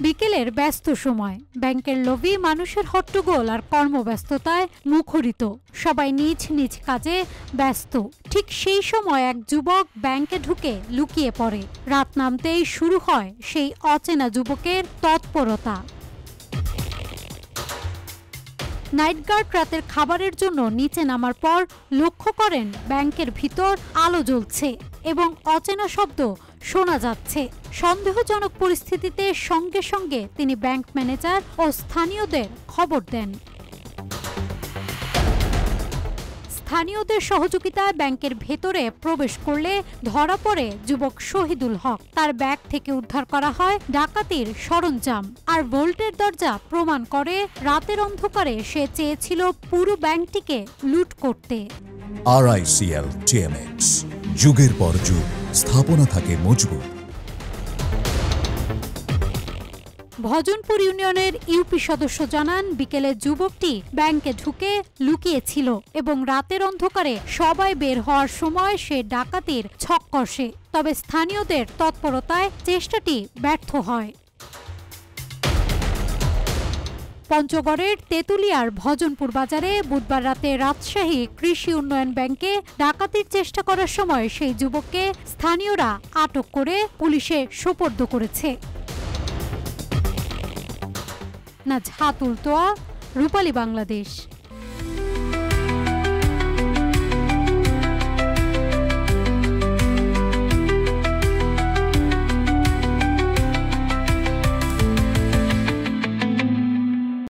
বিকেলের ব্যস্ত সময়, ব্যাংকের লবি মানুষের হট্টগোল আর কর্মব্যস্ততায় মুখরিত। সবাই নিজ নিজ কাজে ব্যস্ত। ঠিক সেই সময় এক যুবক ব্যাংকে ঢুকে লুকিয়ে পড়ে। রাত নামতেই শুরু হয় সেই অচেনা যুবকের তৎপরতা। নাইট গার্ড রাতের খাবারের জন্য নিচে নামার পর লক্ষ্য করেন ব্যাংকের ভিতর আলো জ্বলছে এবং অচেনা শব্দ শোনা যাচ্ছে। সন্দেহজনক পরিস্থিতিতে সঙ্গে সঙ্গে তিনি ব্যাংক ম্যানেজার ও স্থানীয়দের খবর দেন। স্থানীয়দের সহযোগিতায় ব্যাংকের ভেতরে প্রবেশ করলে ধরা পড়ে যুবক শহীদুল হক। তার ব্যাগ থেকে উদ্ধার করা হয় ডাকাতির সরঞ্জাম আর ভোল্টের দরজা প্রমাণ করে রাতের অন্ধকারে সে চেয়েছিল পুরো ব্যাংকটিকে লুট করতে। RICL TMX, যুগের পর যুগ স্থাপনা থাকে মজবুত। ভজনপুর ইউনিয়নের ইউপি সদস্য জানান, বিকেলে যুবকটি ব্যাংকে ঢুকে লুকিয়েছিল এবং রাতের অন্ধকারে সবাই বের হওয়ার সময় সে ডাকাতির ছক কষে। তবে স্থানীয়দের তৎপরতায় চেষ্টাটি ব্যর্থ হয়। পঞ্চগড়ের তেঁতুলিয়ার ভজনপুর বাজারে বুধবার রাতে রাজশাহী কৃষি উন্নয়ন ব্যাংকে ডাকাতির চেষ্টা করার সময় সেই যুবককে স্থানীয়রা আটক করে পুলিশে সোপর্দ করেছে। নাজহাতুল তোয়া, রূপালী বাংলাদেশ।